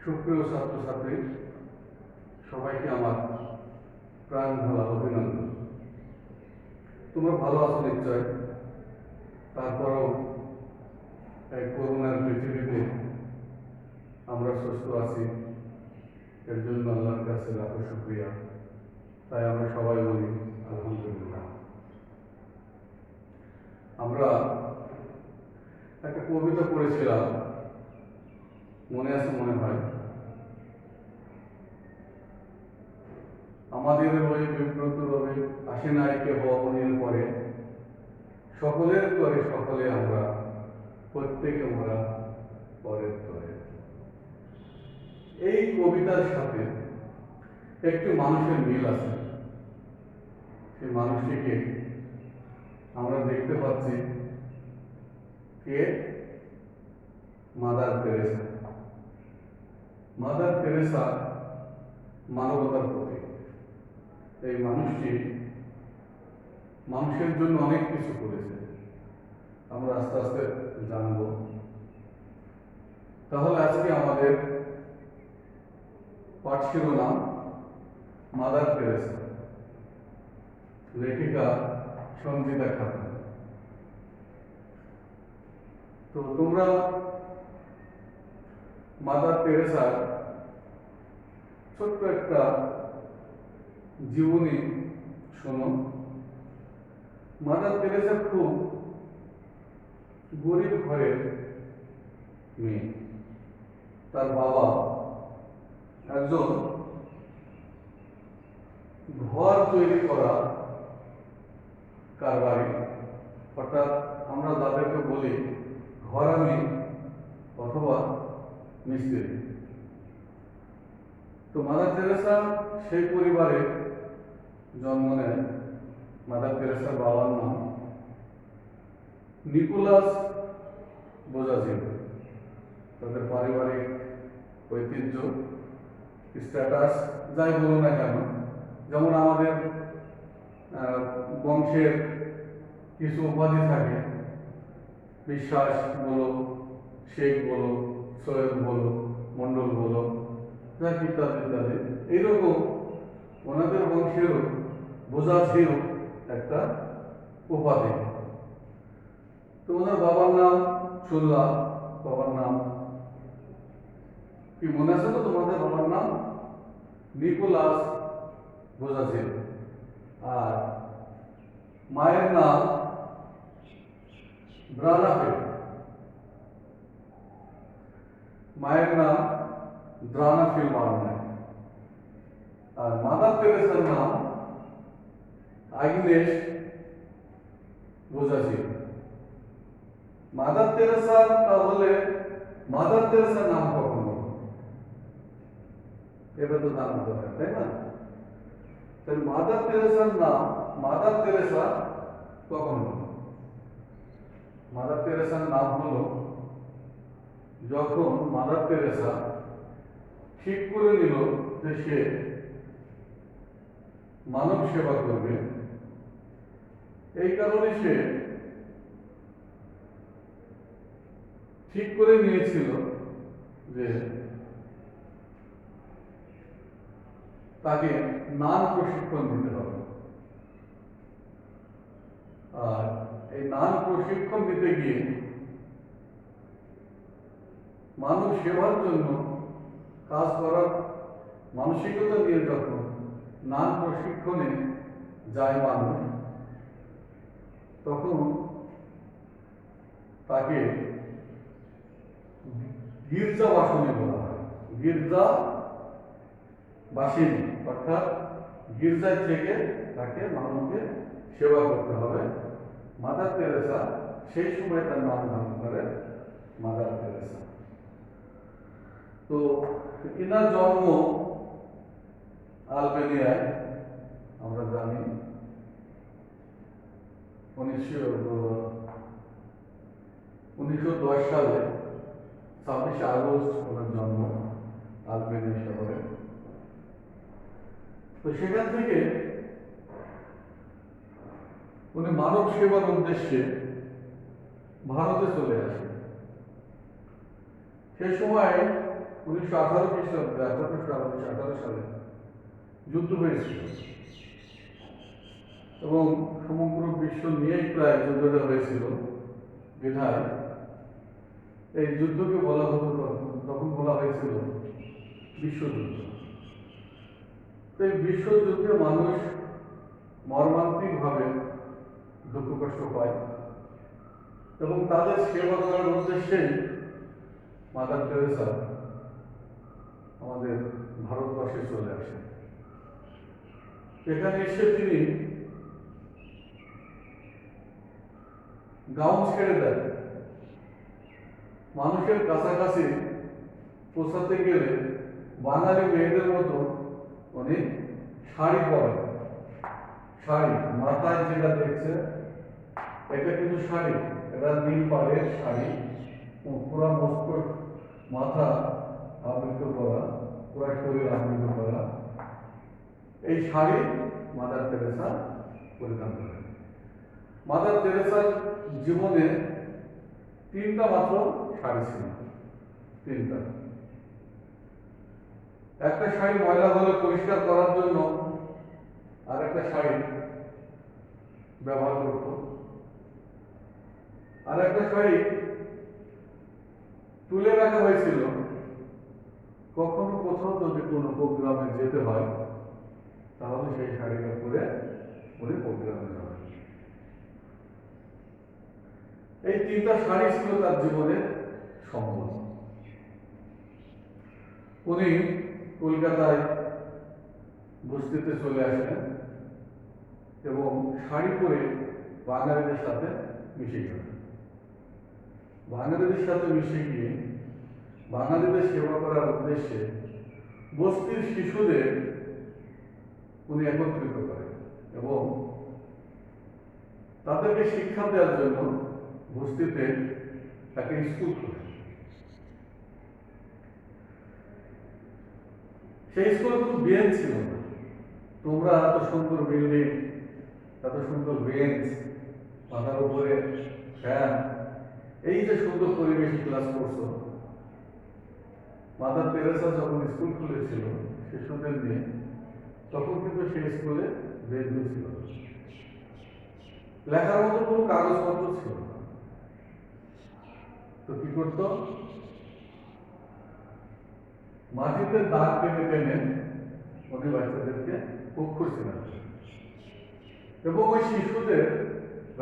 সুপ্রিয় ছাত্রছাত্রী সবাইকে আমার প্রাণ ঢালা অভিনন্দন। তোমরা ভালো আছো নিশ্চয়। তারপরেও এই করোনার পৃথিবীতে আমরা সুস্থ আছি, এর জন্য আল্লাহর কাছে লাখো শুকরিয়া। তাই আমরা সবাই বলি আলহামদুলিল্লাহ। আমরা একটা কবিতা পড়েছিলাম, মনে আছে মনে হয়। আমাদের ওই বিব্রত রবে আসে নাই কেহ অনিল পরে, সকলের তরে সকলে আমরা, প্রত্যেকে মোরা পরের তরে। এই কবিতার সাথে একটি মানুষের মিল আছে। সেই মানুষটিকে আমরা দেখতে পাচ্ছি, কে? Mother Teresa. মাদার তেরেসা মানবতার প্রতীক। এই মানুষটি মানুষের জন্য অনেক কিছু করেছে, আমরা আস্তে আস্তে জানব। তাহলে আজকে আমাদের পাঠ শিরোনাম মাদার তেরেসা, লেখিকা সঞ্জিতা খাতুন। তো তোমরা মাদার তেরেসার ছোট্ট একটা জীবনী শোনো। মাদার তেরেসা খুব গরিব ঘরের মেয়ে। তার বাবা একজন ঘর তৈরি করা কারবারি, অর্থাৎ আমরা যাদেরকে বলি ঘরামি অথবা মিস্ত্রি। তো মাদার তেরেসা সেই পরিবারে জন্ম নেয়। মাদার তেরেসার বাবার নাম নিকোলাস বোজাজিও। তাদের পারিবারিক ঐতিহ্য, স্ট্যাটাস যাই বলো না কেন, যেমন আমাদের বংশের কিছু উপাধি থাকে, বিশ্বাস বলো, শেখ বলো, সৈয়দ বলো, মন্ডল বলো, ইত্যাদি ইত্যাদি। এইরকম ওনাদের বংশেরও বোজাজিও একটা উপাধি। তো ওনার বাবার নাম চুল্লা, বাবার নাম কি মনে আছে তো? তোমাদের বাবার নাম নিকোলাস বোজাজিও, আর মায়ের নাম ব্রানাফিল। মায়ের নাম ব্রানাফিল মারনে। আর মাদার তেরেসার নাম আগনেস বোজাজিও। মাদার তেরেসা, তাহলে মাদার তেরেসার নাম কখন হলো? এবার তো জানা দরকার, তাই না? তাহলে মাদার তেরেসার নাম মাদার তেরেসা কখন হলো? মাদার তেরেসার নাম হলো যখন মাদার তেরেসা ঠিক করে নিল যে সে মানব সেবা করবে। এই কারণে সে ঠিক করে নিয়েছিল যে তাকে নান প্রশিক্ষণ দিতে হবে। আর এই নান প্রশিক্ষণ দিতে গিয়ে মানব সেবার জন্য কাজ করার মানসিকতা নিয়ে যখন নান প্রশিক্ষণে যায় মানুষ, তখন তাকে গির্জা বাসিনী বলা হয়। গির্জা বাসিনী অর্থাৎ গির্জায় থেকে তাকে মানুষকে সেবা করতে হবে। মাদার তেরেসা সেই সময় তার নাম ধারণ করে মাদার তেরেসা। তো ইনার জন্ম আলবেনিয়ায়, আমরা জানি 1910 সালে 26 আগস্ট ওনার জন্ম আলবেনিয়া শহরে। তো সেখান থেকে উনি মানব সেবার উদ্দেশ্যে ভারতে চলে আসেন। সে সময় 1918 খ্রিস্টাব্দে 1818 সালে যুদ্ধ হয়েছিল এবং সমগ্র বিশ্ব নিয়েই প্রায় যুদ্ধটা হয়েছিল। বিধায় এই যুদ্ধকে বলা হতো, তখন বলা হয়েছিল বিশ্বযুদ্ধ। এই বিশ্বযুদ্ধে মানুষ মর্মান্তিকভাবে দুঃখ কষ্ট পায় এবং তাদের সেবা করার উদ্দেশ্যেই মাদার তেরেসা আমাদের ভারতবর্ষে চলে আসেন। এখানে এসে তিনি গাউন ছেড়ে দেন। মানুষের কাছাকাছি পৌঁছাতে গেলে বাঙালি মেয়েদের মতো উনি শাড়ি পরেন। শাড়ি মাথায় যেটা দেখছে এটা কিন্তু শাড়ি, এটা নীল পাড়ের শাড়ি, পুরা মস্ত মাথা আবৃত করা, পুরা শরীর আবৃত করা। এই শাড়ি মাদার তেরেসা পরিধান করেন। মাদার তেরেসার জীবনে 3টা মাত্র শাড়ি ছিল, 3টা। একটা শাড়ি ময়লা হলে পরিষ্কার করার জন্য আর একটা শাড়ি ব্যবহার করত, আর একটা শাড়ি তুলে রাখা হয়েছিল কখনো কোথাও যদি কোনো প্রোগ্রামে যেতে হয় তাহলে সেই শাড়িটা পরে উনি প্রোগ্রামে যাবেন। এই 3টা শাড়ি ছিল তার জীবনের সম্বল। উনি কলকাতায় বস্তিতে চলে আসেন এবং শাড়ি পরে বাঙালিদের সাথে মিশে গেলেন। বাঙালিদের সাথে মিশে গিয়ে বাঙালিদের সেবা করার উদ্দেশ্যে বস্তির শিশুদের উনি একত্রিত করেন এবং তাদেরকে শিক্ষা দেওয়ার জন্য বস্তিতে একটা স্কুল খোলেন। সেই স্কুলে কোনো বেঞ্চ ছিল না। তোমরা এত সুন্দর বিল্ডিং, এত সুন্দর বেঞ্চ, মাথার উপরে ফ্যান, এই যে সুন্দর পরিবেশ ক্লাস করছো। মাদার তেরেসা যখন স্কুল খুলেছিল শিশুদের নিয়ে, তখন কিন্তু সেই স্কুলে বেঞ্চ ছিল, লেখার মতো কোনো কাগজপত্র ছিল না। তো কি করতো? মাটিতে দাগ টেনে টেনে উনি বাচ্চাদেরকে অক্ষর শেখাতেন এবং ওই শিশুদের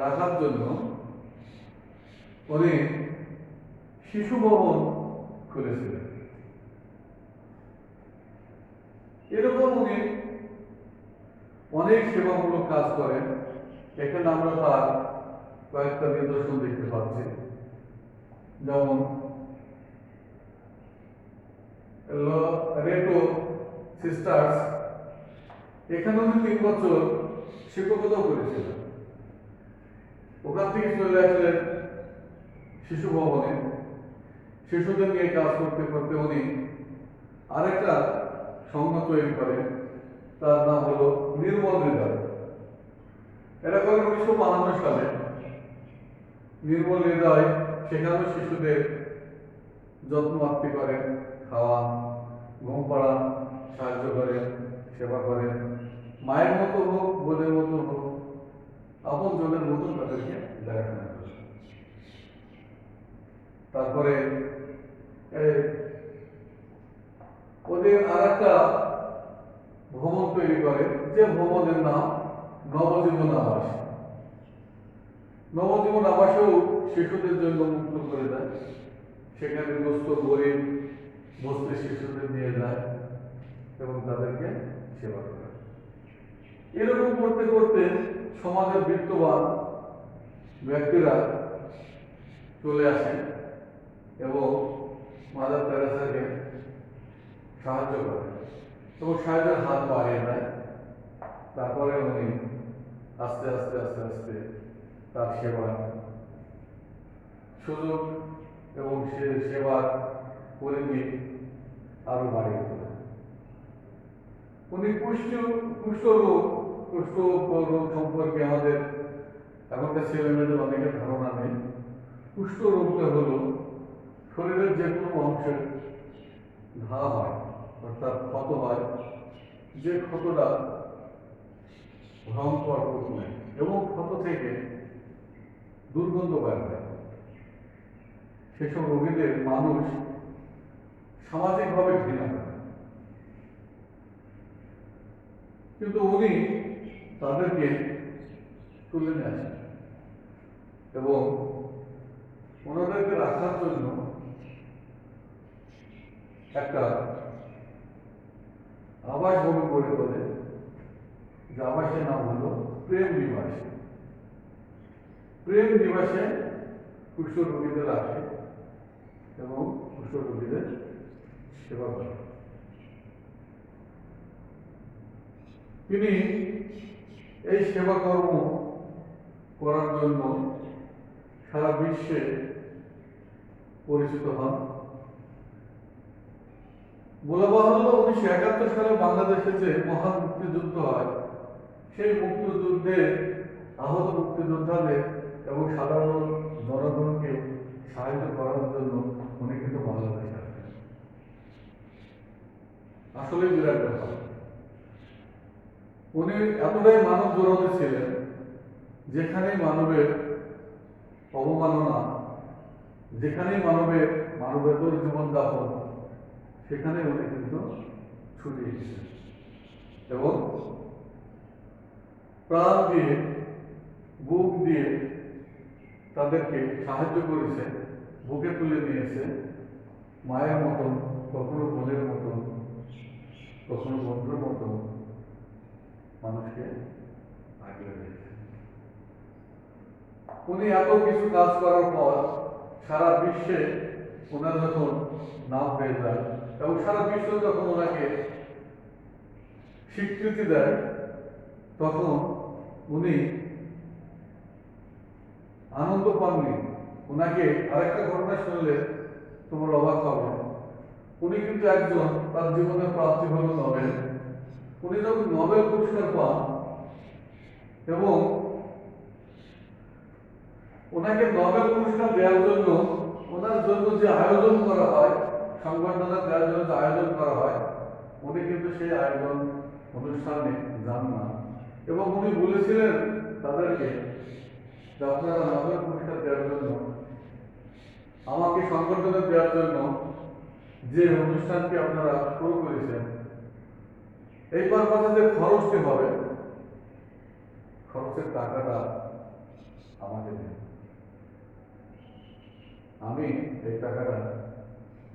রাখার জন্য উনি শিশু ভবন খুলেছিলেন। এরকম উনি অনেক সেবামূলক কাজ করেন। এখানে আমরা তার কয়েকটা নিদর্শন দেখতে পাচ্ছি। যেমন রেটো সিস্টার্স, এখানে উনি 3 বছর শিক্ষকতাও করেছিলেন। ওখান থেকে চলে আসলেন শিশু ভবনে। শিশুদের নিয়ে কাজ করতে করতে উনি আরেকটা সংঘ তৈরি করেন, তার নাম হলো নির্মল হৃদয়। এটা করেন 1952 সালে। নির্মল হৃদয় সেখানেও শিশুদের যত্ন আত্মি করেন, খাওয়া, ঘুম পাড়া সাহায্য করেন, সেবা করেন। মায়ের মতো হোক, বোনের মতো হোক, আপন জনের মতো তাদেরকে দেখাশোনা করেন। তারপরে ওদের আর একটা ভবন তৈরি করে, যে ভবনের নাম নবজীবন আবাস। নবজীবন আবাসেও শিশুদের জন্য মুক্ত করে দেয়। সেখানে দুস্থ গরিব বস্তি শিশুদের নিয়ে যায় এবং তাদেরকে সেবা করে। এরকম করতে করতে সমাজের বিত্তবান ব্যক্তিরা চলে আসেন এবং মাদার তেরেসাকে সাহায্য করে এবং সাহায্যের হাত বাড়িয়ে দেয়। তারপরে উনি আস্তে আস্তে আস্তে আস্তে তার সেবা সুযোগ এবং সে সেবার পরিধি আরো বাড়িয়ে তোলেন। উনি কুষ্ঠ রোগ সম্পর্কে আমাদের এখনকার ছেলে মেয়েদের অনেকের ধারণা নেই। কুষ্ঠ রোগটা হলো শরীরের যে কোনো অংশের ঘা হয়, অর্থাৎ ক্ষত হয়, যে ক্ষতটা ভয়ঙ্কর প্রথমে এবং ক্ষত থেকে দুর্গন্ধ বের হয়, সেসব রোগীদের মানুষ সামাজিকভাবে ঘৃণা করে। কিন্তু উনি তাদেরকে তুলে নিয়ে আসেন এবং ওনাদেরকে রাখার জন্য একটা আবাস ভবন গড়ে তোলে, যে আবাসের নাম হলো প্রেম নিবাস। প্রেম নিবাসে কুষ্ঠ রোগীদের রাখে এবং কুষ্ঠ রোগীদের সেবা করে। তিনি এই সেবা কর্ম করার জন্য সারা বিশ্বে পরিচিত হন। বলা বাহুল্য 1971 সালে বাংলাদেশে যে মহান মুক্তিযুদ্ধ হয়, সেই মুক্তিযুদ্ধে আহত মুক্তিযোদ্ধাদের এবং সাধারণ জনগণকে সাহায্য করার জন্য উনি কিন্তু বাংলাদেশে আসেন। আসলে বিরাট ব্যাপার। উনি এতটাই মানব বিরোধী ছিলেন, যেখানেই মানবের অবমাননা, যেখানেই মানবেতর জীবনযাপন, সেখানে উনি কিন্তু ছুটে এসেছেন এবং প্রাণ দিয়ে, বুক দিয়ে তাদেরকে সাহায্য করেছে, বুকে তুলে নিয়েছে, মায়ের মতন, কখনো বোনের মতন, কখনো বন্ধুর মতন মানুষকে আগলে রেখেছে। উনি এত কিছু কাজ করার পর সারা বিশ্বে ওনার যখন নাম হয়ে যায় এবং সারা বিশ্ব যখন ওনাকে স্বীকৃতি দেয়, তখন উনি আনন্দ পাননি। ওনাকে আরেকটা ঘটনা শুনলে তোমার অবাক হবে। উনি কিন্তু একজন, তার জীবনের প্রাপ্তি হল নোবেল। উনি যখন নোবেল পুরস্কার পান এবং ওনাকে নোবেল পুরস্কার দেওয়ার জন্য ওনার জন্য যে আয়োজন করা হয়, সংবর্ধনা দেওয়ার জন্য যে আয়োজন করা হয়, উনি কিন্তু সেই আয়োজন অনুষ্ঠানে যান না এবং উনি বলেছিলেন তাদেরকে যে আপনারা নোবেল পুরস্কার দেওয়ার জন্য, আমাকে সংবর্ধনা দেওয়ার জন্য যে অনুষ্ঠানটি আপনারা শুরু করেছেন, এই পারপাসে যে খরচটি হবে, খরচের টাকাটা আমাকে দিন। আমি এই টাকাটা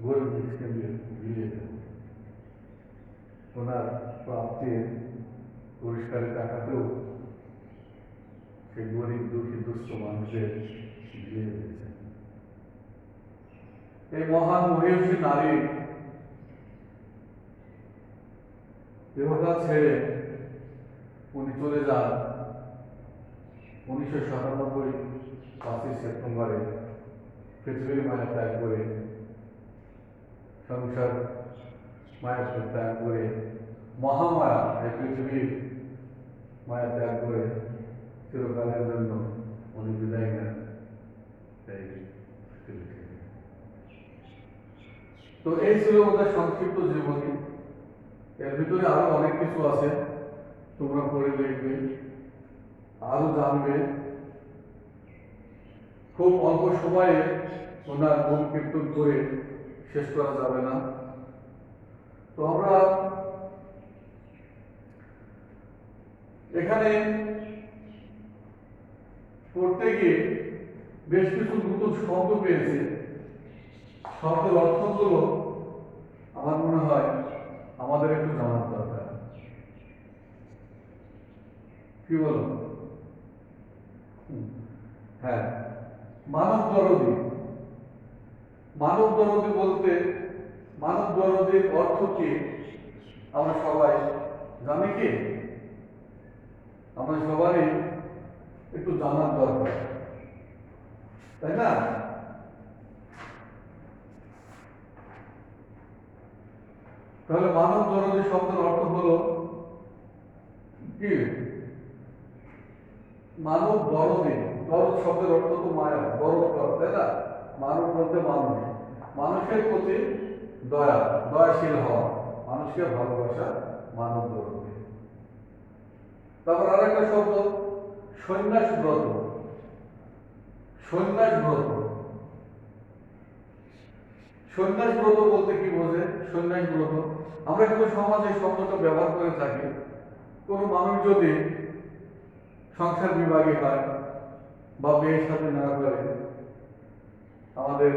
গরিব মিসকিনদের বিলিয়ে দেব। ওনার প্রাপ্তির পুরস্কারের টাকাতেও সেই গরিব দুঃখী দুস্থ মানুষদের বিলিয়ে দিয়েছেন। এই মহান মহিষী নারী দেহটা ছেড়ে উনি চলে যান 1997 5ই সেপ্টেম্বরে, পৃথিবীর মায়া ত্যাগ করে, সংসার মায়া ত্যাগ করে, মহামায়া এই পৃথিবীর মায়া ত্যাগ করে চিরকালের জন্য উনি বিদায় নেন এই পৃথিবী থেকে। তো এই ছিল ওদের সংক্ষিপ্ত জীবনী। এর ভিতরে আরো অনেক কিছু আছে, তোমরা পড়ে দেখবে, আরো জানবে। খুব অল্প সময়ে ওনার গুণ কীর্তন করে শেষ করা যাবে না। তো আমরা এখানে পড়তে গিয়ে বেশ কিছু নতুন শব্দ পেয়েছি। শব্দের অর্থগুলো আমার মনে হয় আমাদের একটু জানার দরকার। কি বলো? হ্যাঁ, মানব দরদী। মানব দরদী বলতে, মানব দরদীর অর্থ কি আমরা সবাই জানি কি? আমরা সবারই একটু জানার দরকার, তাই না? তাহলে মানব দরদী শব্দের অর্থ হলো কি? মানব দরদী, দরদ শব্দের অর্থ তো মায়া, দরদ করা, তাই না? মানব বলতে মানুষ, মানুষের প্রতি দয়া, দয়াশীল হওয়া, মানুষকে ভালোবাসা, মানব ধর্মী। তারপর আরেকটা শব্দ সন্ন্যাস ব্রত। সন্ন্যাস ব্রত, সন্ন্যাস ব্রত বলতে কি বোঝে? সন্ন্যাস ব্রত আমরা কিন্তু সমাজে শব্দটা ব্যবহার করে থাকি। কোনো মানুষ যদি সংসার বিভাগী হয় বা বিয়ের সাথে না করে, আমাদের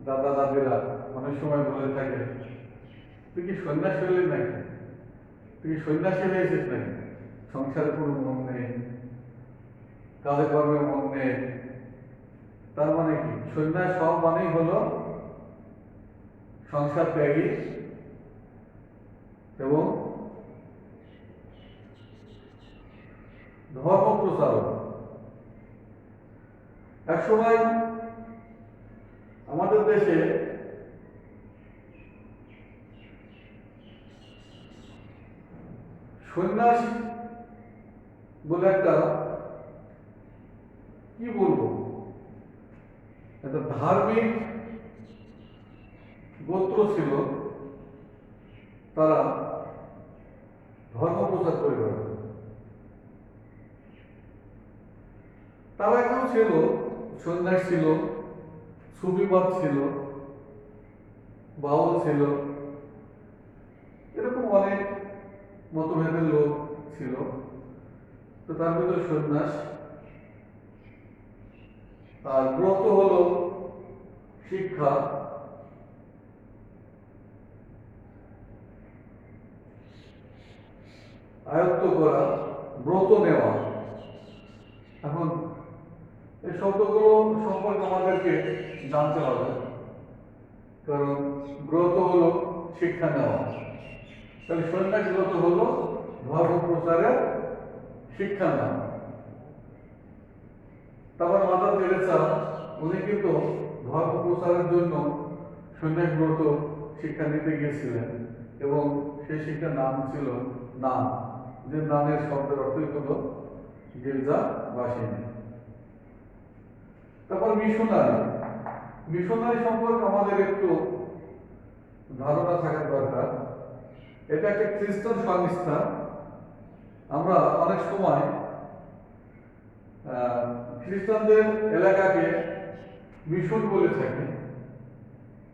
দাদা দাদিরা অনেক সময় বলে থাকে, তুই কি সন্ন্যাস হইলি নাকি, তুই কি সন্ন্যাসী হয়েছিস নাকি, সংসারে কোনো মন নেই, কাজে কর্মে মন নেই। তার মানে কি? সন্ন্যাস সব মানেই হলো সংসার ত্যাগী এবং ধর্ম প্রচারক। এক সময় আমাদের দেশে সন্ন্যাস বলে একটা, কি বলবো, একটা ধার্মিক গোত্র ছিল, তারা ধর্ম প্রচার করে বেড়াত। তারা একজন ছিল সন্ন্যাস, ছিল সুফিবাদ, ছিল বাউল, ছিল এরকম অনেক মতভেদের লোক ছিল। তো তার ভিতরে সন্ন্যাস। আর ব্রত হলো শিক্ষা, আয়ত্ত করা, ব্রত নেওয়া। এখন এই শব্দগুলো সম্পর্কে আমাদেরকে জানতে হবে, কারণ ব্রত হলো শিক্ষা নেওয়া, তাহলে সন্ন্যাস ব্রত হলো ধর্ম প্রচারের শিক্ষা নেওয়া। তারপর মাদার তেরেসা, উনি কিন্তু ধর্ম প্রচারের জন্য সন্ন্যাস ব্রত শিক্ষা নিতে গিয়েছিলেন এবং সেই শিক্ষার নাম ছিল নাম, যে নামের শব্দের অর্থই হলো গির্জা বাসিনী। তারপর মিশনারি। মিশনারি সম্পর্কে আমাদের একটু ধারণা থাকা দরকার। এটা একটা খ্রিস্টান সংস্থা। আমরা অনেক সময় খ্রিস্টানদের এলাকাকে মিশন বলে থাকি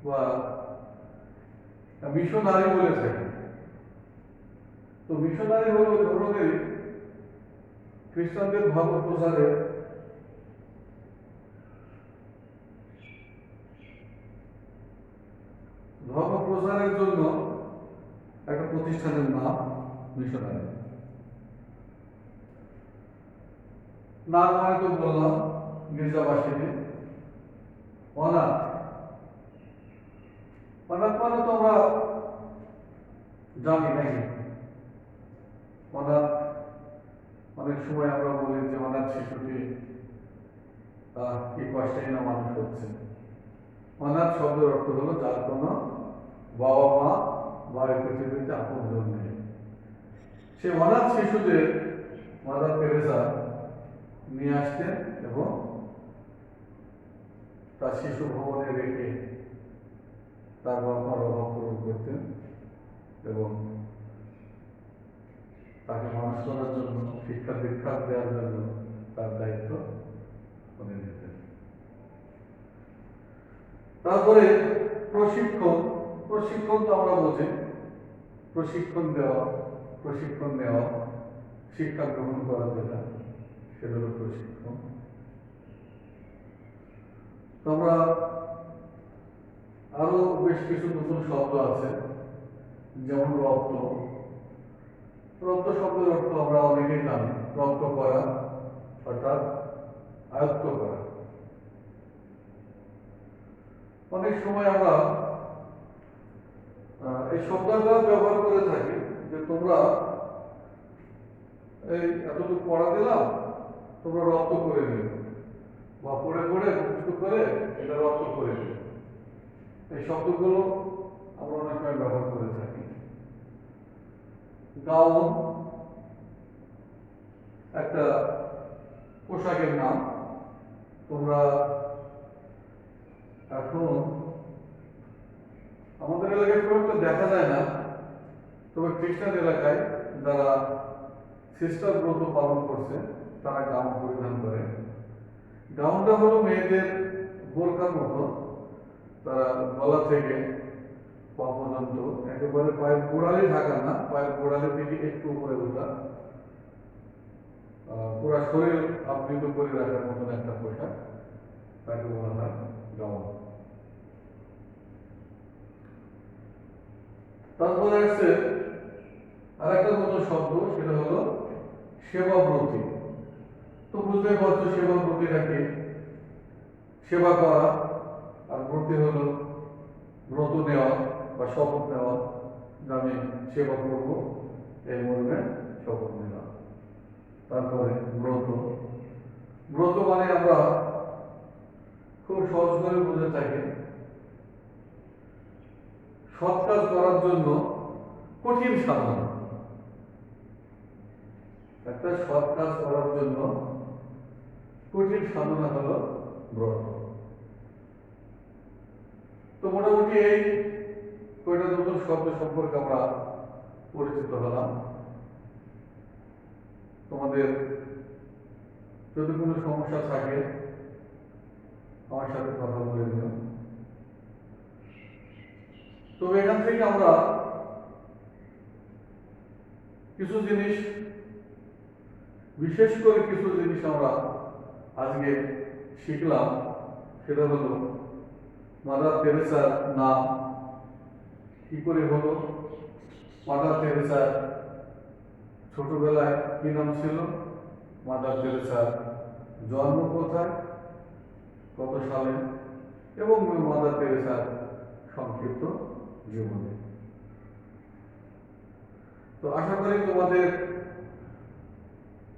বা মিশনারি বলে থাকি। তো মিশনারি হলো ধরনের খ্রিস্টানদের ধর্ম প্রচারে জন্য একটা প্রতিষ্ঠানের নাম মিশনারি। নাম মানে তো বললাম গির্জাবাসিনী। অনাথ, অনাথ মানে তো আমরা জানি নাকি? অনাথ অনেক সময় আমরা বলি যে অনাথ শিশুটি কি কষ্টেই না মানুষ হচ্ছে। অনাথ শব্দের অর্থ হলো যার কোনো বাবা মা বা এই পৃথিবীতে আপনজন নেই। সে অনাথ শিশুদের মাদার তেরেসা নিয়ে আসতেন এবং তার শিশু ভবনে রেখে তার বাবা মার অভাব পূরণ করতেন এবং তাকে মানুষ করার জন্য, শিক্ষা দীক্ষা দেওয়ার জন্য তার দায়িত্ব উনি নিতেন। তারপরে প্রশিক্ষণ। প্রশিক্ষণ তো আমরা বুঝি, প্রশিক্ষণ দেওয়া, প্রশিক্ষণ নেওয়া, শিক্ষা গ্রহণ করা, যেটা সেটা হলো প্রশিক্ষণ। তো আমরা আরো বেশ কিছু নতুন শব্দ আছে, যেমন রপ্ত। রপ্ত শব্দের অর্থ আমরা অনেকেই জানি, রপ্ত করা অর্থাৎ আয়ত্ত করা। অনেক সময় আমরা এই শব্দটা ব্যবহার করে থাকি যে তোমরা এই এতটুকু পড়া দিলাম, তোমরা রপ্ত করে নিও, বা পড়ে পড়ে মুখস্থ করে এটা রপ্ত করে নিও। এই শব্দগুলো আমরা অনেক সময় ব্যবহার করে থাকি। গাউন একটা পোশাকের নাম। তোমরা এখন এলাকায় খুব একটা দেখা যায় না, তবে খ্রিস্টান এলাকায় যারা সিস্টার ব্রত পালন করছে তারা গাউন পরিধান করে। গাউনটা হলো মেয়েদের বোরকার মতো, তারা গলা থেকে পা পর্যন্ত একেবারে পায়ের গোড়ালি ঢাকা না, পায়ের গোড়ালি থেকে একটু উপরে ওঠা, পুরা শরীর আবৃত করে রাখার মতন একটা পোশাক, তাকে বলা হয় গাউন। তারপরে আসছে আর একটা নতুন শব্দ, সেটা হলো সেবাব্রতী। তো বুঝতেই পারছো সেবাব্রতীটা কি? সেবা করা, আর ব্রতী হলো ব্রত নেওয়া বা শপথ নেওয়া, যে আমি সেবা করব এই মর্মে শপথ নিলাম। তারপরে ব্রত, ব্রত মানে আমরা খুব সহজ করে বুঝে থাকি সৎ কাজ করার জন্য কঠিন সাধনা। একটা সৎ কাজ করার জন্য কঠিন সাধনা হলো ব্রত। তো মোটামুটি এই কয়টা নতুন শব্দ সম্পর্কে আমরা পরিচিত হলাম। তোমাদের যদি কোনো সমস্যা থাকে আমার সাথে কথা বলে নিও। তো এখান থেকে আমরা কিছু জিনিস, বিশেষ করে কিছু জিনিস আমরা আজকে শিখলাম। সেটা হলো মাদার তেরেসার নাম কি করে হলো, মাদার তেরেসার ছোটবেলায় কি নাম ছিল, মাদার তেরেসার জন্ম কোথায়, কত সালে, এবং মাদার তেরেসার সংক্ষিপ্ত জীবনী। তো আশা করি তোমাদের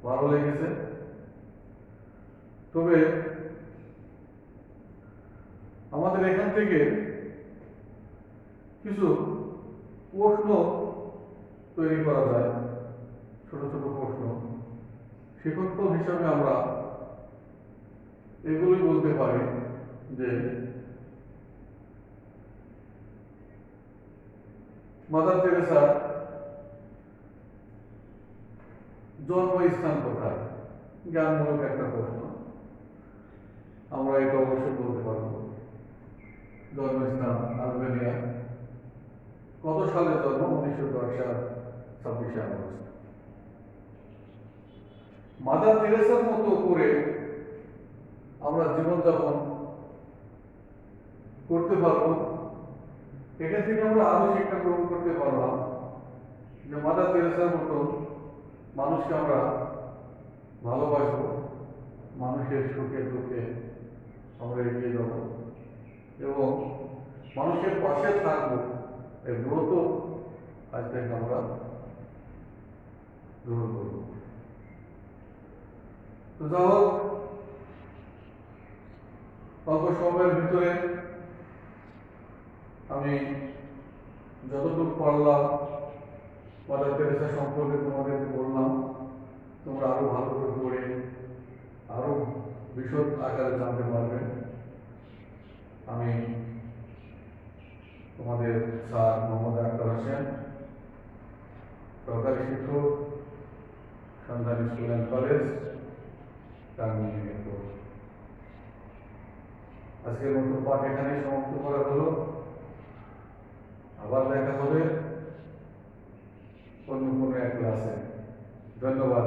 ভালো লেগেছে। তবে আমাদের এখান থেকে কিছু প্রশ্ন তৈরি করা যায়, ছোট ছোট প্রশ্ন। শিক্ষক হিসাবে আমরা এগুলোই বলতে পারি যে মাদার তেরেসার জন্মস্থান কোথায়, জ্ঞানমূলক একটা প্রশ্ন, আমরা এটা অবশ্যই বলতে পারবো। জন্মস্থান আলবেনিয়া। কত সালে জন্ম? 1910 সাল 26 আগস্ট। মাদার তেরেসার মতো করে আমরা জীবনযাপন করতে পারবো। এখান থেকে আমরা আরো শিক্ষা গ্রহণ করতে পারলাম যে মাদার তেরেসার মতো মানুষকে আমরা ভালোবাসবো, মানুষের সুখে দুঃখে আমরা এগিয়ে যাব এবং মানুষের পাশে থাকবো। এই ব্রত আজ থেকে আমরা গ্রহণ করব। তো যা হোক, অল্প সময়ের ভিতরে আমি যতটুকু পারলাম মাদার তেরেসা সম্পর্কে তোমাদেরকে বললাম। তোমরা আরো ভালো করে পড়ে আরো বিশদ আকারে জানতে পারবে। আমি তোমাদের স্যার মোহাম্মদ আক্তার হোসেন, সরকারি শিক্ষক, সন্ধানী স্কুল অ্যান্ড কলেজ, টাঙ্গাইল। আজকের মতো পাঠ এখানেই সমাপ্ত করা হলো। আবার দেখা হবে অন্য কোনো এক ক্লাসে। ধন্যবাদ।